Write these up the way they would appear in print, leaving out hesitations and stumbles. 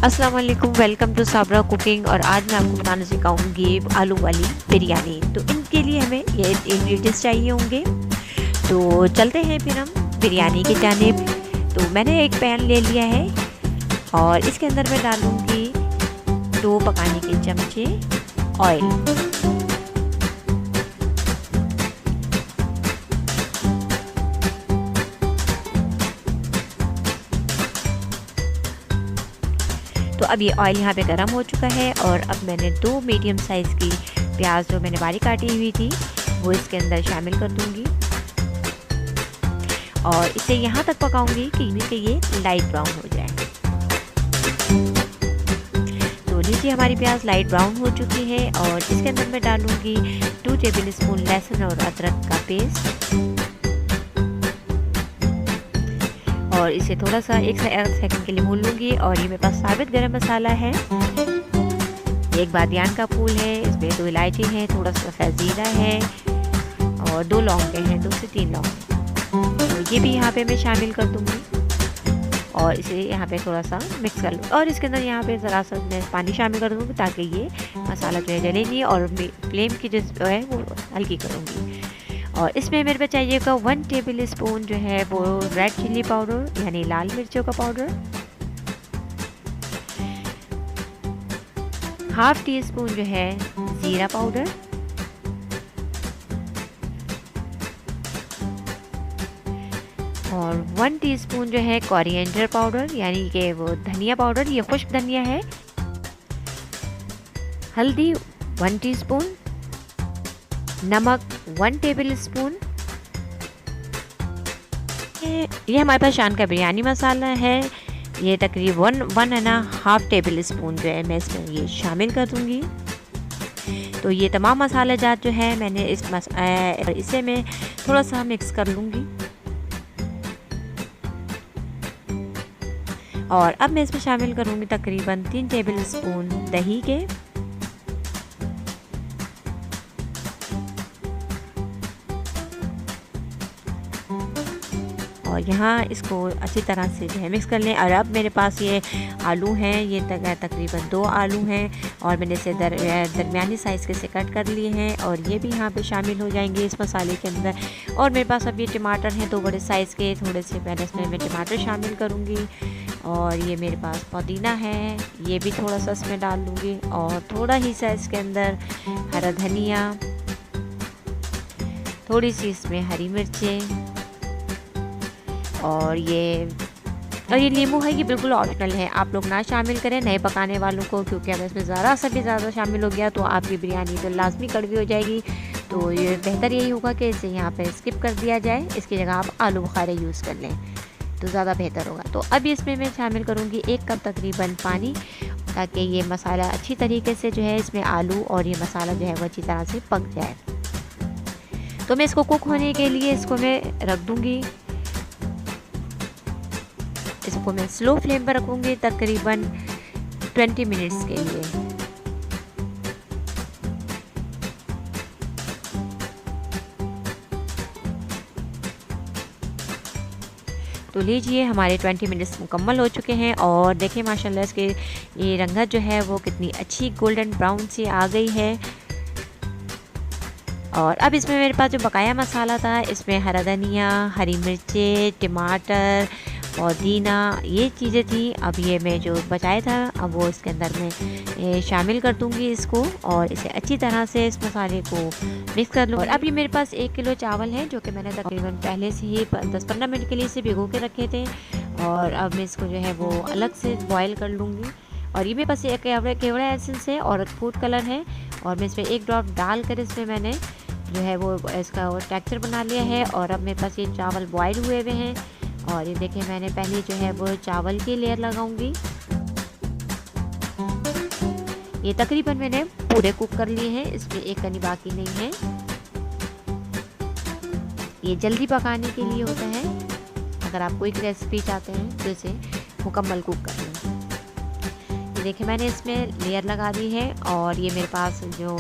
अस्सलाम वालेकुम, welcome to Sabra cooking. और आज मैं आपको बनाना सिखाऊंगी आलू वाली बिरयानी। तो इनके लिए हमें ये इंग्रेडिएंट्स चाहिए होंगे। तो चलते हैं फिर हम बिरयानी की जानिब। तो मैंने एक पैन ले लिया है और इसके अंदर मैं डालूंगी 2 पकाने के चमचे ऑयल। तो अब ये ऑयल यहाँ पे गर्म हो चुका है और अब मैंने 2 मीडियम साइज़ की प्याज जो मैंने बारीक काटी हुई थी वो इसके अंदर शामिल कर दूंगी और इसे यहाँ तक पकाऊंगी कि ये लाइट ब्राउन हो जाए। तो लीजिए हमारी प्याज लाइट ब्राउन हो चुकी है और इसके अंदर मैं डालूंगी 2 टेबल स्पून लहसुन और अदरक का पेस्ट और इसे थोड़ा सा 1 सेकंड के लिए भून लूँगी। और ये मेरे पास साबित गरम मसाला है, 1 बादियान का फूल है, इसमें 2 इलायची है, थोड़ा सा फजीरा है और 2 लौंगे हैं, 2 से 3 लौंग। तो ये भी यहाँ पे मैं शामिल कर दूँगी और इसे यहाँ पे थोड़ा सा मिक्स कर लूँ। और इसके अंदर यहाँ पे ज़रा सा मैं पानी शामिल कर दूँगी ताकि ये मसाला जो है जले नहीं और फ्लेम की जो है वो हल्की करूँगी। और इसमें मेरे पे चाहिएगा 1 टेबल स्पून जो है वो रेड चिल्ली पाउडर यानी लाल मिर्चों का पाउडर, 1/2 टीस्पून जो है ज़ीरा पाउडर और 1 टीस्पून जो है कोरिएंडर पाउडर यानी कि वो धनिया पाउडर, ये खुश्क धनिया है, हल्दी 1 टीस्पून, नमक 1 टेबल स्पून। ये हमारे पास शान का बिरयानी मसाला है, ये तकरीबन 1.5 टेबल स्पून जो है मैं इसमें ये शामिल कर दूंगी। तो ये तमाम मसाला जात जो है मैंने इसे मैं थोड़ा सा मिक्स कर लूँगी। और अब मैं इसमें शामिल करूँगी तकरीबन 3 टेबल स्पून दही के और यहाँ इसको अच्छी तरह से जो है मिक्स कर लें। और अब मेरे पास ये आलू हैं, ये तकरीबन 2 आलू हैं और मैंने इसे दरमियानी साइज़ के से कट कर लिए हैं और ये भी यहाँ पे शामिल हो जाएंगे इस मसाले के अंदर। और मेरे पास अब ये टमाटर हैं 2 बड़े साइज़ के, थोड़े से पहले इसमें मैं टमाटर शामिल करूँगी। और ये मेरे पास पुदीना है, ये भी थोड़ा सा इसमें डाल लूँगी और थोड़ा ही सा इसके अंदर हरा धनिया, थोड़ी सी इसमें हरी मिर्चें और ये नींबू है, ये बिल्कुल ऑप्शनल है, आप लोग ना शामिल करें नए पकाने वालों को, क्योंकि अगर इसमें ज़रा सा भी ज़्यादा शामिल हो गया तो आपकी बिरयानी तो लाजमी कड़वी हो जाएगी। तो ये बेहतर यही होगा कि इसे यहाँ पे स्किप कर दिया जाए, इसकी जगह आप आलू बुखारे यूज़ कर लें तो ज़्यादा बेहतर होगा। तो अब इसमें मैं शामिल करूँगी 1 कप तकरीबन पानी ताकि ये मसाला अच्छी तरीके से जो है इसमें आलू और ये मसाला जो है वो अच्छी तरह से पक जाए। तो मैं इसको कुक होने के लिए इसको मैं रख दूँगी, इसको मैं स्लो फ्लेम पर रखूँगी तकरीबन 20 मिनट्स के लिए। तो लीजिए हमारे 20 मिनट्स मुकम्मल हो चुके हैं और देखिए माशाल्लाह इसके ये रंगत जो है वो कितनी अच्छी गोल्डन ब्राउन सी आ गई है। और अब इसमें मेरे पास जो बकाया मसाला था इसमें हरा धनिया, हरी मिर्चें, टमाटर, पुदीना, ये चीज़ें थी। अब ये मैं जो बचाया था अब वो इसके अंदर मैं शामिल कर दूंगी इसको और इसे अच्छी तरह से इस मसाले को मिक्स कर लूँ। और अब ये मेरे पास 1 किलो चावल है जो कि मैंने तकरीबन पहले से ही 10-15 मिनट के लिए इसे भिगो के रखे थे और अब मैं इसको जो है वो अलग से बॉयल कर लूँगी। और ये मेरे पास एक केवड़ा एसेंस है और फूड कलर है और मैं इसमें 1 ड्रॉप डाल कर इसमें मैंने जो है वो इसका वो टेक्सचर बना लिया है। और अब मेरे पास ये चावल बॉयल हुए हुए हैं और ये देखें मैंने पहले जो है वो चावल की लेयर लगाऊंगी। ये तकरीबन मैंने पूरे कुक कर लिए हैं, इसमें एक कनी बाकी नहीं है। ये जल्दी पकाने के लिए होता है, अगर आप कोई रेसिपी चाहते हैं तो इसे मुकम्मल कुक कर लें। ये देखिए मैंने इसमें लेयर लगा दी है और ये मेरे पास जो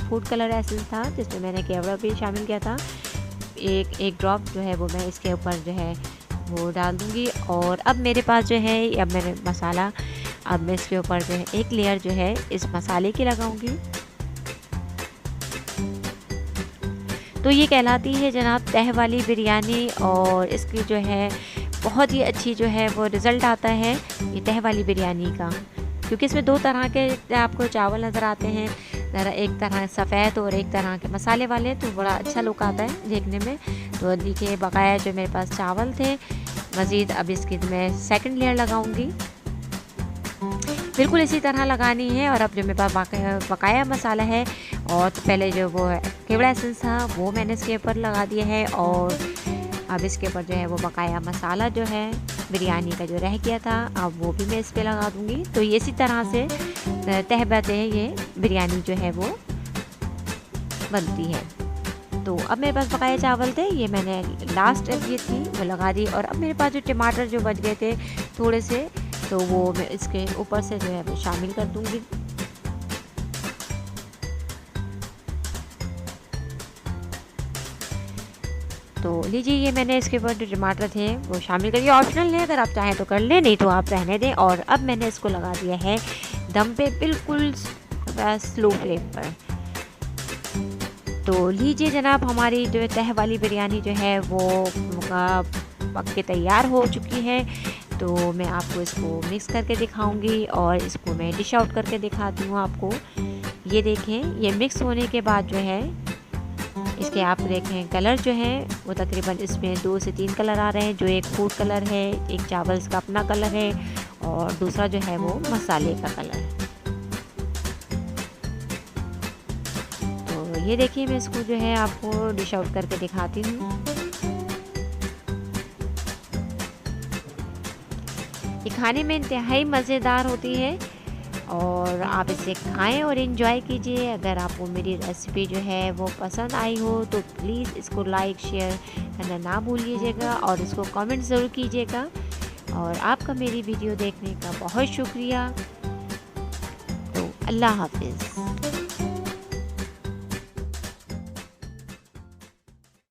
फूड कलर एसेंस था जिसमें मैंने केवड़ा भी शामिल किया था, एक ड्रॉप जो है वो मैं इसके ऊपर जो है वो डाल दूँगी। और अब मेरे पास जो है अब मैंने मसाला अब मैं इसके ऊपर जो है एक लेयर जो है इस मसाले की लगाऊंगी। तो ये कहलाती है जनाब तह वाली बिरयानी, और इसकी जो है बहुत ही अच्छी जो है वो रिज़ल्ट आता है ये तह वाली बिरयानी का, क्योंकि इसमें दो तरह के आपको चावल नज़र आते हैं, ज़रा एक तरह सफ़ेद और एक तरह के मसाले वाले, तो बड़ा अच्छा लुक आता है देखने में। तो देखिए बकाया जो मेरे पास चावल थे मज़ीद, अब इसकी मैं सेकंड लेयर लगाऊंगी। बिल्कुल इसी तरह लगानी है। और अब जो मेरे पास बकाया मसाला है, और तो पहले जो वो केवड़ा एसेंस था वो मैंने इसके ऊपर लगा दिया है, और अब इसके ऊपर जो है वो बकाया मसाला जो है बिरयानी का जो रह गया था अब वो भी मैं इस पर लगा दूँगी। तो ये इसी तरह से तह बते ये बिरयानी जो है वो बनती है। तो अब मेरे पास बकाया चावल थे, ये मैंने लास्ट ये थी वो लगा दी। और अब मेरे पास जो टमाटर जो बच गए थे थोड़े से, तो वो मैं इसके ऊपर से जो है वो शामिल कर दूँगी। तो लीजिए ये मैंने इसके ऊपर जो टमाटर थे वो शामिल करिए, ऑप्शनल है, अगर आप चाहें तो कर लें, नहीं तो आप रहने दें। और अब मैंने इसको लगा दिया है दम पे बिल्कुल स्लो फ्लेम पर। तो लीजिए जनाब हमारी जो तह वाली बिरयानी जो है वो पक के तैयार हो चुकी है। तो मैं आपको इसको मिक्स करके दिखाऊंगी और इसको मैं डिश आउट करके दिखाती हूँ आपको। ये देखें, ये मिक्स होने के बाद जो है इसके आप देखें कलर जो है वो तकरीबन इसमें 2 से 3 कलर आ रहे हैं, जो एक फूड कलर है, एक चावल का अपना कलर है, और दूसरा जो है वो मसाले का कलर है। तो ये देखिए मैं इसको जो है आपको डिश आउट करके दिखाती हूँ। ये खाने में इंतहाई मज़ेदार होती है और आप इसे खाएं और इन्जॉय कीजिए। अगर आपको मेरी रेसिपी जो है वो पसंद आई हो तो प्लीज़ इसको लाइक शेयर करना ना भूलिएगा और इसको कमेंट ज़रूर कीजिएगा। और आपका मेरी वीडियो देखने का बहुत शुक्रिया। तो अल्लाह हाफिज़।